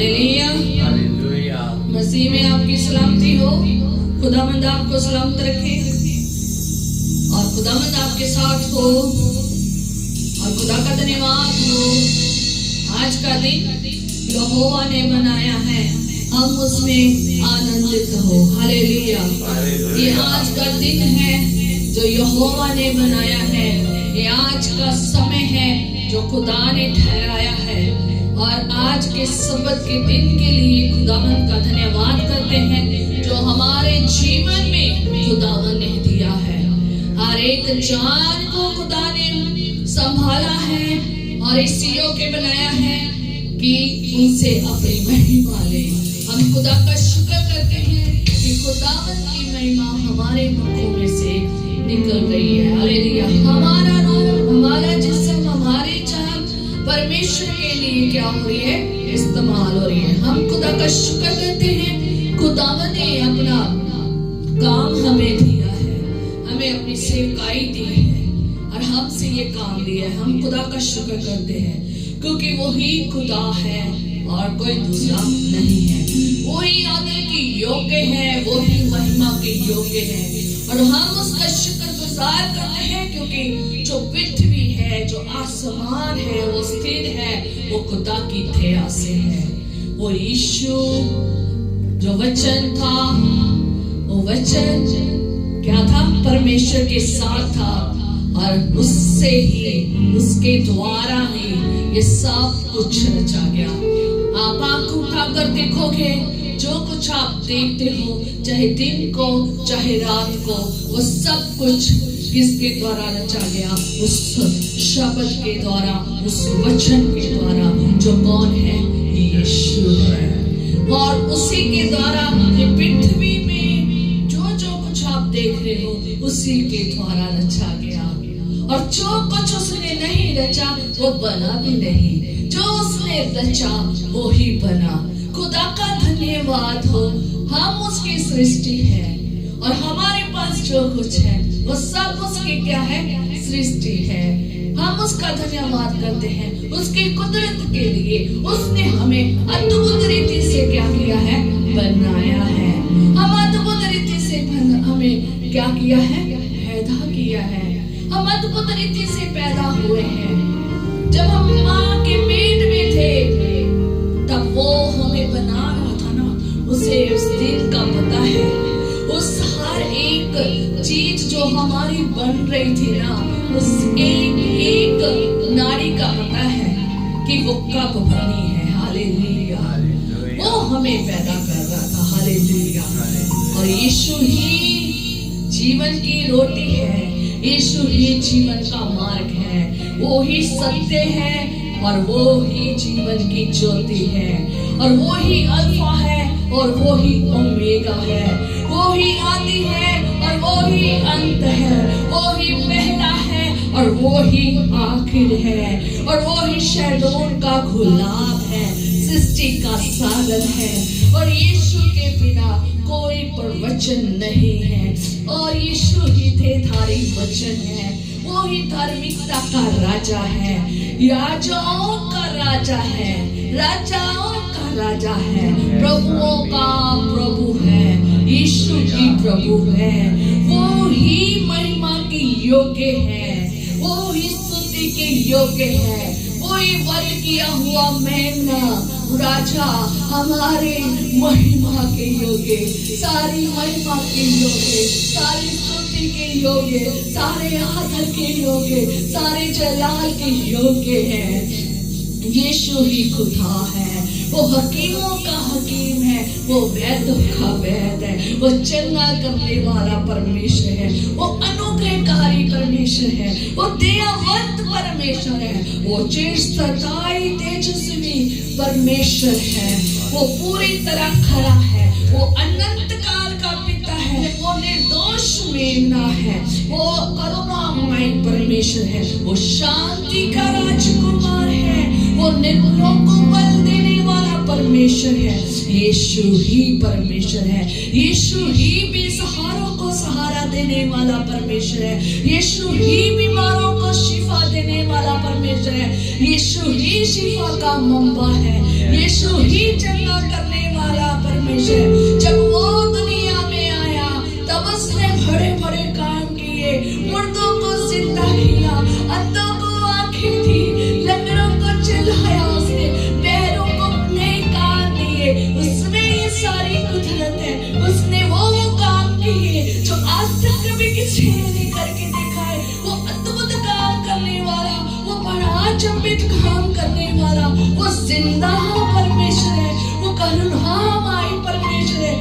Hallelujah. मसीह में आपकी सलामती हो। खुदावंद आपको सलामत रखे और खुदावंद आपके साथ हो और खुदा का धन्यवाद हो। आज का दिन यहोवा ने बनाया है, हम उसमें आनंदित हो। हालेलुया। ये आज का दिन है जो यहोवा ने बनाया है, ये आज का समय है जो खुदा ने ठहराया है और आज के सबत के दिन के लिए खुदावंद का धन्यवाद करते हैं जो हमारे जीवन में खुदावंद ने दिया है। हर एक जान को खुदा ने संभाला है और इस योग्य बनाया है कि उनसे अपनी महिमा ले। हम खुदा का शुक्र करते हैं कि खुदावंद की महिमा हमारे मुखों में से निकल रही है। हालेलुया। हमारा रूह, हमारा जिस्म, हमारी जान परमेश्वर के लिए क्या हो रही है? इस्तेमाल हो रही है। हम खुदा का शुक्र करते हैं, खुदावंद ने अपना काम हमें दिया है, हमें अपनी सेवकाई दी है और हमसे ये काम लिया है। हम खुदा का शुक्र करते हैं क्योंकि वही खुदा है और कोई दूसरा नहीं है। वही आदर की योग्य है, वही महिमा के योग्य है और हम उसका शुक्रगुजार करते हैं क्योंकि जो पृथ्वी है, जो आसमान है, वो स्थिर है, वो खुदा की दया से है। वो यीशु जो वचन था, वो वचन क्या था? परमेश्वर के साथ था और उससे ही, उसके द्वारा ही ये सब कुछ रचा गया। आप आंख उठाकर देखोगे, जो कुछ आप देखते हो, चाहे दिन को चाहे रात को, वो सब कुछ किसके द्वारा रचा गया? उस शब्द के द्वारा, उस वचन के द्वारा जो कौन है? यीशु है। और उसी के द्वारा ये पृथ्वी में जो जो कुछ आप देख रहे हो, उसी के द्वारा रचा गया और जो कुछ उसने नहीं रचा वो बना भी नहीं। जो उसने रचा वो ही बना। खुदा का धन्यवाद हो। हम उसकी सृष्टि है और हमारे पास जो कुछ है वो सब उसकी क्या है? सृष्टि है। हम उसका धन्यवाद करते हैं उसकी कुदरत के लिए। उसने हमें अद्भुत रीति से क्या किया है? बनाया है। हम अद्भुत रीति से हमें क्या किया है? पैदा किया है। हम अद्भुत रीति से पैदा हुए हैं। जब हम माँ के पेट में थे तब वो हमें बना रहा था ना, उसे उस दिन का पता है। उस हर एक चीज जो हमारी बन रही थी ना, उस एक एक नाड़ी का पता है कि वो कब बनी है। हालेलुया। वो हमें पैदा कर रहा था। हालेलुया। और यीशु ही जीवन की रोटी है, यीशु ही जीवन का मार्ग है, वो ही सत्य है और वो ही जीवन की ज्योति है और वो ही अल्फा है और वो ही ओमेगा है। वो ही आदि है और वो ही अंत है। वो ही पहला है और वो ही आखिर है और वो ही शैतान का गुलाब है, सृष्टि का सागर है और यीशु के बिना कोई प्रवचन नहीं है और यीशु ही देहधारी वचन है। वो ही धार्मिकता का राजा है, राजाओं का राजा है, राजाओं का राजा है, प्रभुओं का प्रभु है। यीशु ही प्रभु है। वो ही महिमा के योग्य है, वो ही स्तुति के योग्य है। वो ही वध किया हुआ मेमना राजा हमारे महिमा के योग्य, सारी महिमा के योग्य, सारी स्तुति के योग्य, सारे आदर के योग्य, सारे जलाल के योग्य है। यीशु ही खुदा है। वो हकीमों का हकीम है, वो वैद्यों का वैद्य है, वो चंगा करने वाला परमेश्वर है, वो अनुग्रहकारी परमेश्वर है, वो दयावंत परमेश्वर है, वो चिरस्थायी तेजस्वी परमेश्र है, वो पूरी तरह खरा है, वो अनंत काल का पिता है, वो निर्दोष मेमना है, वो करुणामय परमेश्वर है, वो शांति का राजकुमार है, वो निर्बलों को बल देने वाला परमेश्वर है। यीशु ही परमेश्वर है। यीशु ही बेसहारों को सहारा देने वाला परमेश्वर है। यीशु ही बीमारों को शिफा देने वाला परमेश्वर है। यीशु ही शिफा का मंबा है। यीशु ही जिंदा परमेश्वर है, वो करुणामय परमेश्वर है।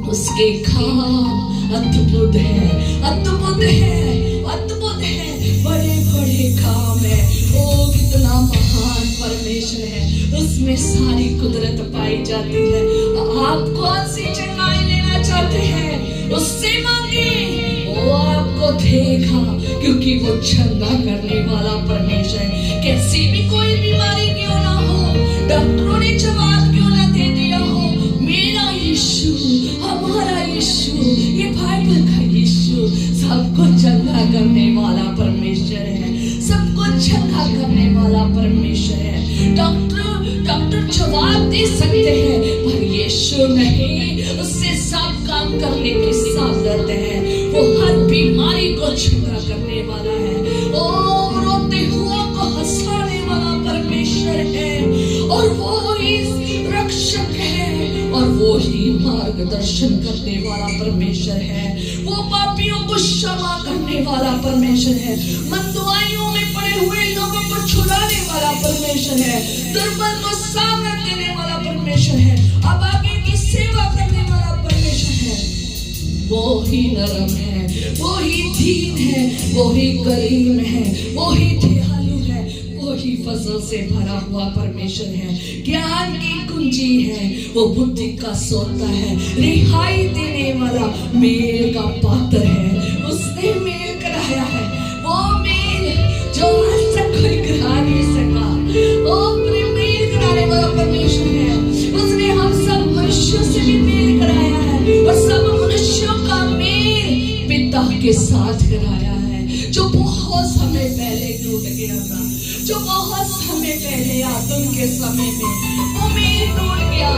उसके काम अद्भुत है, अद्भुत है, अद्भुत है, बड़े बड़े काम है। ओ कितना महान परमेश्वर है, उसमें सारी कुदरत पाई जाती है। आप कौन सी चंगाई लेना चाहते हैं, उससे मांगे, वो आपको देगा, क्योंकि वो चंगा करने वाला परमेश्वर है। कैसी भी कोई बीमारी क्यों ना हो, डॉक्टरों ने जवाब क्यों ना दे दिया हो, मेरा यीशु, हमारा यीशु, ये बाइबल का यीशु सबको चंगा करने वाला परमेश्वर है, सबको चंगा करने वाला परमेश्वर है। डॉक्टर जवाब दे सकते हैं, पर यीशु नहीं, उससे सब काम करने की सामर्थ है। वो हर बीमारी को चंगा करने वाला है। ओ रोते हुए को हंसाने वाला परमेश्वर है, और वो ही रक्षक है, और वो ही मार्गदर्शन करने वाला परमेश्वर है। वो पापियों को क्षमा करने वाला परमेश्वर है, मंदवाइयों में पड़े हुए लोगों को छुड़ाने वाला परमेश्वर है, दुर्बल को सामर्थ देने वाला परमेश्वर है, अब आगे की सेवा करने वाला परमेश्वर है। वो ही नरम है, वो ही दीन है, वो ही करीम है, वो ही दयालु है, वो ही फजल से भरा हुआ परमेश्वर है। ज्ञान की कुंजी है, वो बुद्धि का सोता है, रिहाई देने वाला, मेल का पात्र है। उसने मेल कराया है, वो मेल जो आज तक कोई करा नहीं सका। ओ मेल कराने वाला परमेश्वर है। उसने हम सब मनुष्यों से भी मेल कराया है, और सब मनुष्यों का मेल पिता के साथ कराया है, जो बहुत समय पहले टूट गया था, जो बहुत समय पहले आदम के समय में वो मेल टूट गया।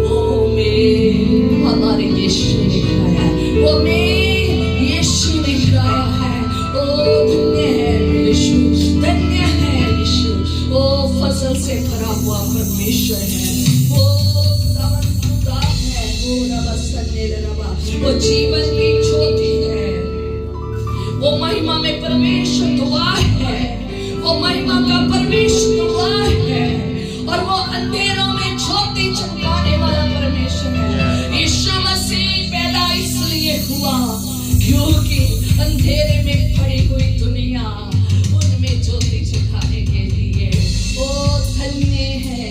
वो मेल हमारे यीशु ने कराया है, वो मेल यीशु ने कराया है। ओ धन्य है यीशु, धन्य है यीशु, वो फसल से भरा हुआ परमेश्वर है। वो खुदा है, वो रबा सन्ने रबा, वो जीवन की ज्योति है, वो महिमा में परमेश्वर गवाह है, वो महिमा का परमेश्वर गवाह है, और वो अंधेरों में ज्योति चमकाने वाला परमेश्वर है। यीशु मसीह पैदा इसलिए हुआ क्योंकि अंधेरे में पड़ी हुई दुनिया, उनमें ज्योति चमकाने के लिए। ओ धन्य है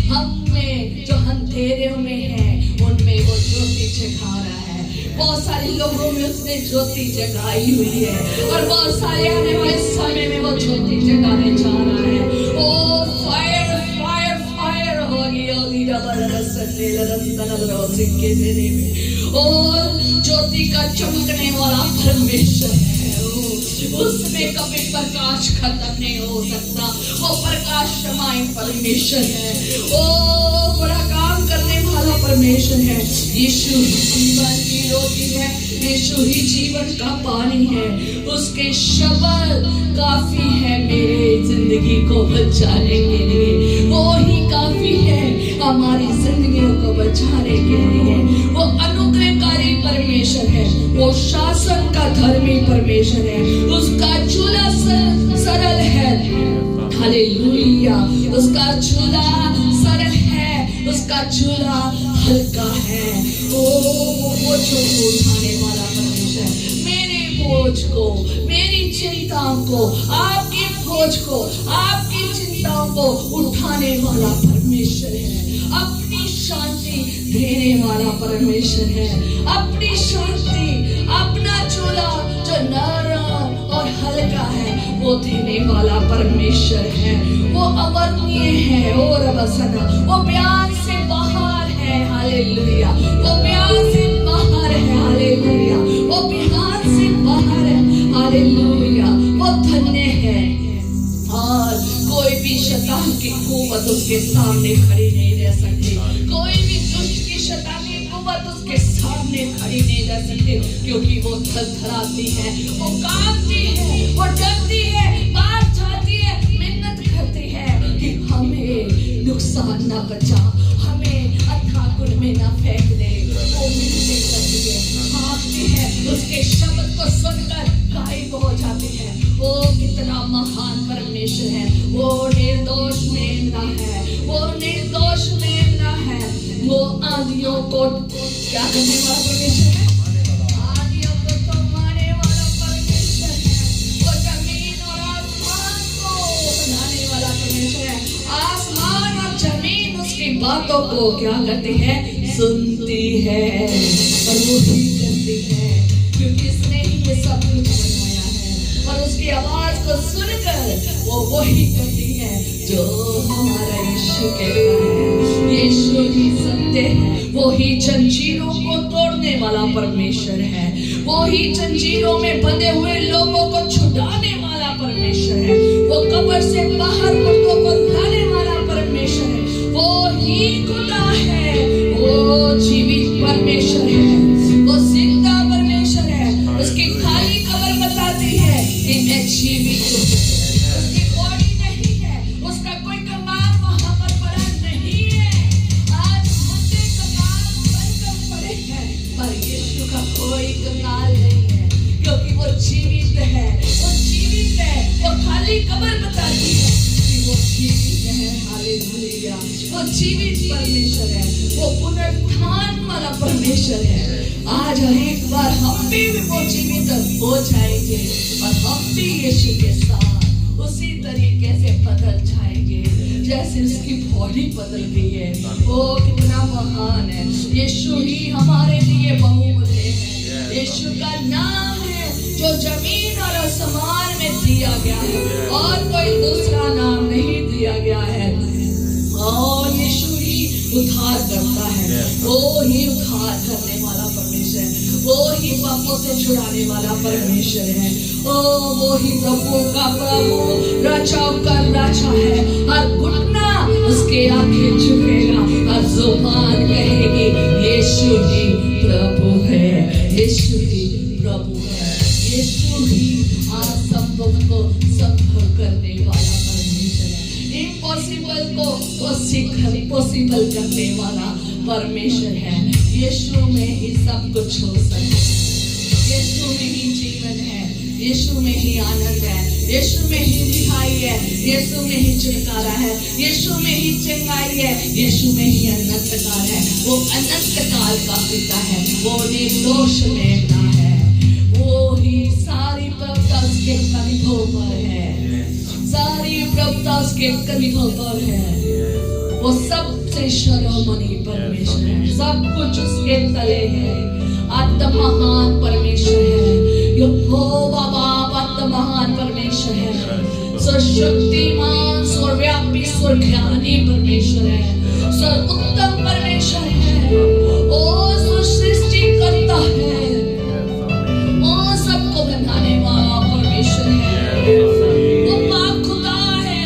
हम में जो अंधेरे में है, उनमें वो ज्योति जगा रहा है। बहुत सारे लोगों में उसने ज्योति जगाई हुई है, और बहुत सारे आने वाले समय में वो ज्योति जगाने जा रहा है। ओ फायर फायर फायर होगी और ज्योति का चमकने वाला परमेश्वर है। उसमें कभी प्रकाश खत्म नहीं हो सकता, वो प्रकाशमय परमेश्वर है, वो बड़ा काम करने वाला परमेश्वर है। यीशु जीवन की रोटी है, यीशु ही जीवन का पानी है, उसके शब्द काफी है मेरे जिंदगी को बचाने के लिए, वो ही काफी है हमारी जिंदगियों को बचाने के लिए। वो अनुग्रहकारी परमेश्वर है, वो शासन का धर्मी परमेश्वर है, उसका चूल्हा सरल है, हालेलुया, उसका चूल्हा सरल है, उसका चूल्हा हल्का है। वो जो उठाने वाला परमेश्वर है, मेरे बोझ को, मेरी चिंताओं को, आपकी बोझ को, आपकी चिंताओं को उठाने वाला परमेश्वर है, अपनी शांति देने वाला परमेश्वर है, अपनी शांति, अपना चूल्हा जो नरम और हल्का है वो देने वाला परमेश्वर है। वो अवर्णनीय है और बसना, वो बयान से बाहर है, हालेलुया, वो बयान से बाहर है, हालेलुया, वो बयान से बाहर है, हालेलुया, वो धन्य है। और कोई भी शैतान की कुव्वत उसके सामने खड़ी नहीं रह सकती, कोई भी दुष्ट की शैतानी कुव्वत उसके सामने खड़ी नहीं रह सकती, क्योंकि वो थरथराती है, वो कांपती है, वो डरती है, बाहर जाती है, मिन्नत करती है कि हमें नुकसान ना बचा, हमें अथाकुंड में ना फेंक दे। वो मिन्नतें करती है, भागती है, उसके शब्द को सुनकर गायब हो जाती है। वो कितना महान परमेश्वर है, वो निर्दोष में वो आंधियों को क्या करने वाला परमेश्वर है? आंधियों को थमाने वाला परमेश्वर है। वो जमीन और आसमान को बनाने वाला परमेश्वर है। आसमान और जमीन उसकी बातों को क्या करते हैं? सुनती है और वो ही करती है, क्योंकि इसने ही ये सब कुछ बनाया है। और उसकी आवाज को सुनकर वो वही करती है जो हमारा यीशु कहता है। यीशु ही सत्य है, वो ही जंजीरों को तोड़ने वाला परमेश्वर है, वो ही जंजीरों में बंधे हुए लोगों को छुड़ाने वाला परमेश्वर है, वो कब्र से बाहर मुर्दों को लाने वाला परमेश्वर है, वो ही खुदा है, वो जीवित परमेश्वर है, वो जिंदा परमेश्वर है। उसकी खाली कब्र बताती है कि मैं जीवित हूँ। उसकी बॉडी नहीं है, उसका कोई कंगाल वहां पर पड़ा नहीं है। आज मुद्दे कंगाल बनकर पड़े हैं, पर यीशु का कोई कंगाल नहीं है, क्योंकि वो जीवित है, वो जीवित है। वो खाली कब्र बताती है कि वो जीवित है। हालेलुया, वो जीवित परमेश्वर है, वो पुनरुत्थान वाला परमेश्वर है। आज एक बार हम भी वो जीवित हो जाएंगे और हम भी यीशु के साथ उसी तरीके से बदल जाएंगे जैसे उसकी बॉडी बदल गई है। वो कितना महान है। यीशु ही हमारे लिए बहुमूल्य है। यीशु का नाम है जो जमीन और आसमान में दिया गया है, और कोई दूसरा नाम नहीं दिया गया है। और यीशु ही उद्धार करता है, वो ही उद्धार करने वाला परमेश्वर है, वो ही पापों से छुड़ाने वाला परमेश्वर है। ओ वो ही प्रभु का प्रभु, राजाओं का राजा है। हर घुटना उसके आगे झुकेगा और जुबान कहेगी यीशु ही प्रभु है, यीशु ही प्रभु है, यीशु ही असंभव को संभव करने वाला परमेश्वर है। इम्पॉसिबल को पॉसिबल करने वाला परमेश्वर है। यीशु में ही सब कुछ हो सकता है। यीशु में ही जीवन है, यीशु में ही आनंद है, यीशु में ही रिहाई है, यीशु में ही छुटकारा है, यीशु में ही चंगाई है, यीशु में ही अनंत काल है। वो अनंत काल का पिता है, वो निर्दोष मेमना है, वो ही सारी प्रभुता उसके कंधों पर है, सारी प्रभुता उसके कंधों पर है। वो सबसे सर्वमनी परमेश्वर है, सब कुछ उसके तले है। आत्महान परमेश्वर है, यहोवा बाप आत्महान परमेश्वर है, सर्वशक्तिमान सर्वव्यापी सर्वज्ञानी परमेश्वर है, सर्वोत्तम परमेश्वर है। ओ सृष्टि करता है, ओ सबको बनाने वाला परमेश्वर है। वो पाक खुदा है,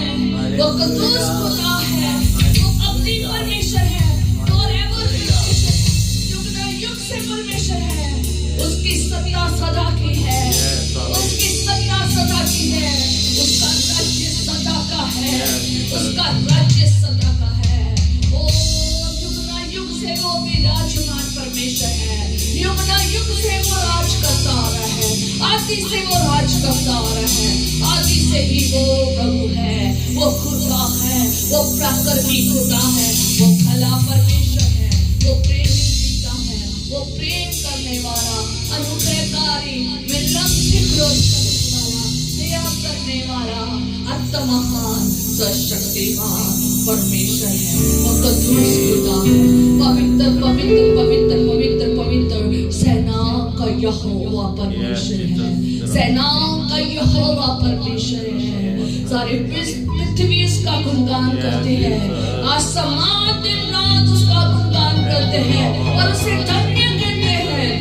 वो कद्दूस खुदा है, वो अपनी परमेश्वर है, forever परमेश्वर है, युग न युग से परमेश्वर है। उसकी सत्ता सदा की है, उसकी सत्ता सदा की है, उसका राज्य सदा का है, उसका राज्य सदा का है। ओ युग न युग से वो विराजमान परमेश्वर है, युग न युग से वो राज करता आ रहा है, आदि से वो राज करता आ रहा है, आदि से ही वो प्रभु है, वो खुदा है, वो प्रकृति खुदा है, वो भला परमेश्वर है, वो प्रेमी पिता है, वो प्रेम करने वाला, अनुग्रहकारी, विलंब क्रोध करने वाला, दया करने वाला, आत्महान सर्वशक्तिमान परमेश्वर है। वो कद्दूस खुदा है, पवित्र पवित्र पवित्र पवित्र पवित्र सेनाओं का यहोवा परमेश्वर है, सेनाओं का यहोवा परमेश्वर है। सारे पृथ्वी उसका गुणगान करते हैं, आसमान दिन रात उसका गुणगान करते हैं और उसे धन्य कहते हैं,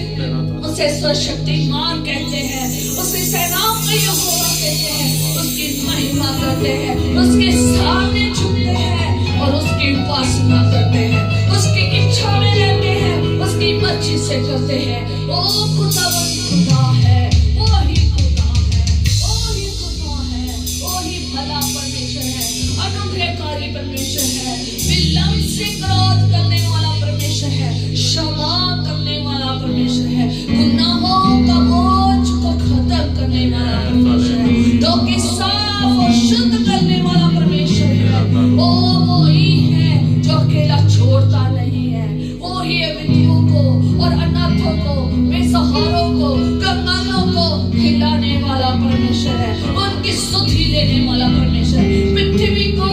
उसे सर्वशक्तिमान कहते हैं, उसे सेनाओं का यहोवा कहते हैं, उसकी महिमा करते हैं, उसके सामने झुकते हैं और उसकी उपासना करते हैं, उसकी इच्छा में रहते हैं, उसकी मर्जी से करते हैं। ओ खुदा वही खुदा है, वो ही खुदा है, वो ही खुदा है, वो ही भला परमेश्वर है, अनुग्रहकारी परमेश्वर है, विलंब से क्रोध करने वाला परमेश्वर है, क्षमा करने वाला परमेश्वर है, गुनाहों का बोझ को खत्म करने वाला परमेश्वर है, लोगों के साफ और शुद्ध करने वाला परमेश्वर है। ओ वो ही है जो अकेला छोड़ता नहीं है, सुधि लेने वाला परमेश्वर, पृथ्वी को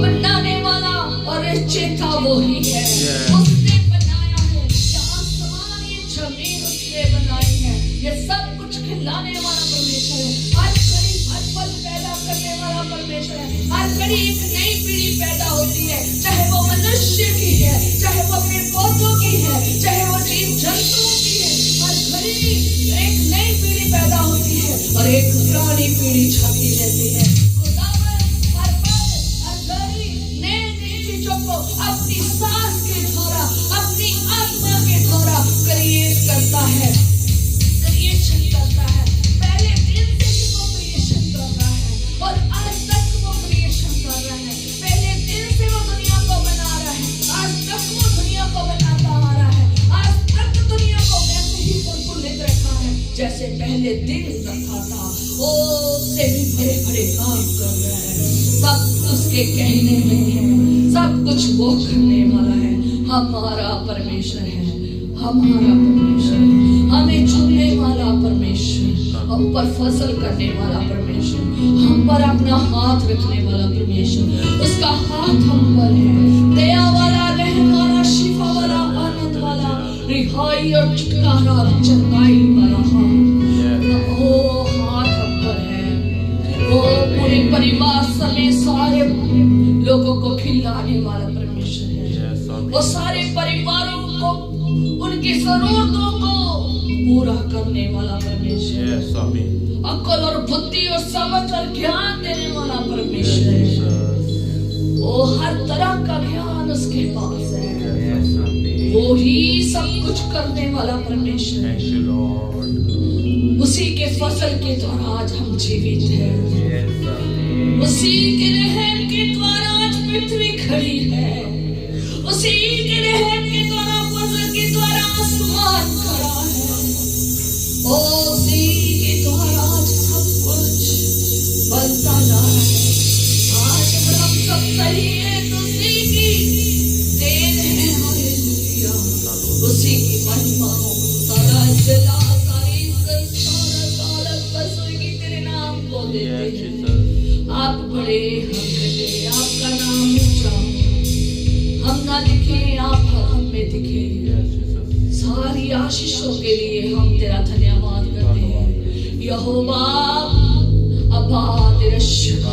बनाने वाला और रचयिता वो ही है। उसने बनाया है ये आसमान, ये जमीन उसने बनाई है। ये सब कुछ खिलाने वाला परमेश्वर है। हर घड़ी हर पल पैदा करने वाला परमेश्वर है। हर घड़ी एक नई पीढ़ी पैदा होती है, चाहे वो मनुष्य की है, चाहे वो पेड़ पौधों की है, चाहे वो जीव जंतुओं की है। हर घड़ी एक नई पीढ़ी पैदा होती है और एक पुरानी पीढ़ी छाती रहती है। खुदावन हर पल हर घड़ी नई नई चीजों को अपनी सांस के द्वारा, अपनी आत्मा के द्वारा क्रिएट करता है, क्रिएशन करता है। पहले दिन से ही वो क्रिएशन कर रहा है और आज तक वो क्रिएशन कर रहा है। पहले दिन से वो दुनिया को बना रहा है, आज तक वो दुनिया को बनाता आ रहा है। आज तक दुनिया को वैसे ही संतुलित रखा है जैसे पहले दिन रखा था। वो उससे भी बड़े बड़े काम कर रहा है। सब उसके कहने में है, सब कुछ वो करने वाला है। हमारा परमेश्वर है, हमारा परमेश्वर है, हमें चुनने वाला परमेश्वर, हम पर फसल करने वाला परमेश्वर, हम पर अपना हाथ रखने वाला परमेश्वर। उसका हाथ हम पर है, दया वाला, रहम वाला, शिफा वाला, आनंद वाला, रिहाई और छुटकारा और चंगाई वाला हाथ। वो हाथ हम पर है। वो पूरे परिवार समेत सारे लोगों को खिलाने वाला परमेश्वर है। वो सारे परिवारों को उनकी जरूरतों को पूरा करने वाला परमेश्वर है। अक्ल और बुद्धि और समझ और ज्ञान देने वाला परमेश्वर है। वो हर तरह का ज्ञान उसके पास है। वो ही सब कुछ करने वाला परमेश्वर है। उसी के फसल के द्वारा आज हम जीवित हैं। उसी के रहम के द्वारा आज पृथ्वी खड़ी है। उसी के रहम के द्वारा, फसल के द्वारा आसमान खड़ा है। उसी के द्वारा आज सब कुछ बनता जा रहा है। आज अगर हम सब सही है तो उसी की देन है। हालेलुया। उसी की महिमा हो। सारा जला, सारी इज्जत, सारा दौलत बस वही तेरे नाम को देते हैं। आप बड़े, हम घटे, आपका नाम ऊंचा, हम ना दिखे, आप हम में दिखे। सारी आशीषों के लिए हम तेरा धन्यवाद करते हैं। यहोवा अब्बा तेरा शुक्र,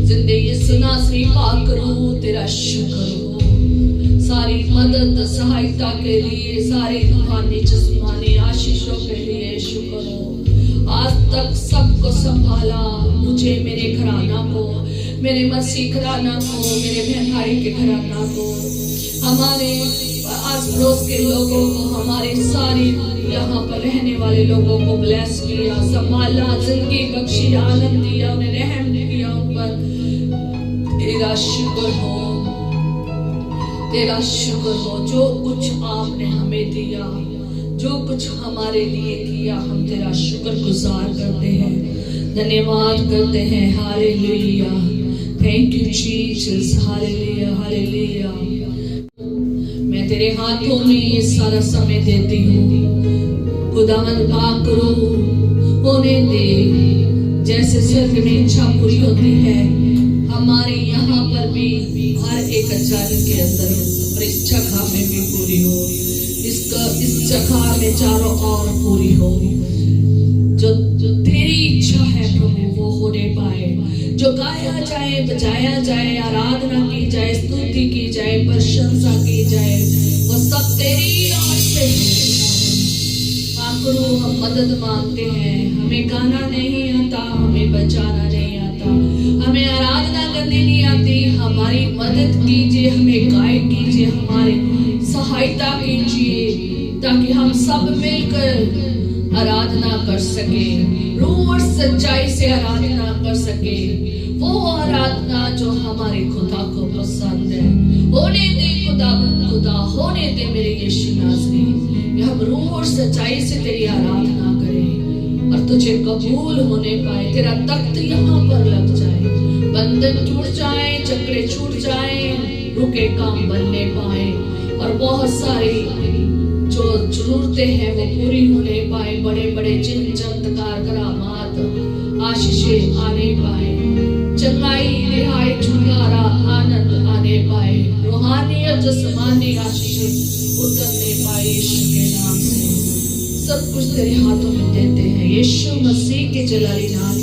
जिंदगी सुना सी पाक करूं तेरा शुक्र हो। सारी मदद सहायता के लिए, सारी रूहानी जिस्मानी आशीषों के लिए शुक्र हो। आज तक सबको संभाला, मुझे, मेरे घराना को, मेरे मसीह घराना को, मेरे बहन भाई के घराना को, हमारे आस पड़ोस के लोगों को, हमारे सारी यहाँ पर रहने वाले लोगों को ब्लेस किया, संभाला, जिंदगी बख्शी, आनंद दिया, उन्हें रहम दिया उन पर। तेरा शुक्र हो, तेरा शुक्र हो। जो कुछ आपने हमें दिया, जो कुछ हमारे लिए किया, हम तेरा शुक्र गुजार करते हैं, धन्यवाद करते हैं। Hallelujah, thank you Jesus. Hallelujah, hallelujah. मैं तेरे हाथों में ये सारा समय देती हूँ। खुदावंद पाक करो, होने दे जैसे स्वर्ग में इच्छा पूरी होती है, हमारे यहाँ पर भी हर एक अचानक के अंदर और इस जगह में भी पूरी हो। इस जगह में चारों ओर पूरी हो। जो तेरी इच्छा है प्रभु वो होने पाए। जो गाया जाए, बजाया जाए, आराधना की जाए, स्तुति की जाए, प्रशंसा की जाए, वो सब तेरी ओर से करो। हम मदद मांगते हैं। हमें गाना नहीं आता, हमें बजाना नहीं आता, हमें आराधना करनी नहीं आती। हमारी मदद कीजिए, हमें गाइड कीजिए, हमारी सहायता कीजिए, ताकि हम सब मिलकर आराधना कर सके, रूह और सच्चाई से आराधना कर सके। वो आराधना जो हमारे खुदा को पसंद है। होने दे खुदा, खुदा होने दे मेरे यीशु नाज़री, हम रूह और सच्चाई से तेरी आराधना करें और तुझे कबूल होने पाए। तेरा तख्त यहाँ पर लग जाए, बंधन टूट जाए, चक्रे छूट जाए, रुके काम बनने पाए और बहुत सारी जो जरूरतें हैं वो पूरी होने पाए। बड़े बड़े चिन्ह चमत्कार करामात आशीषें आने पाए, चंगाई, रिहाई, छुटकारा, आनंद आने पाए, रूहानियत, जिस्मानी आशीषें उतरने पाए यीशु के नाम से। सब कुछ तेरे हाथों में देते हैं यीशु मसीह के जलाली नाम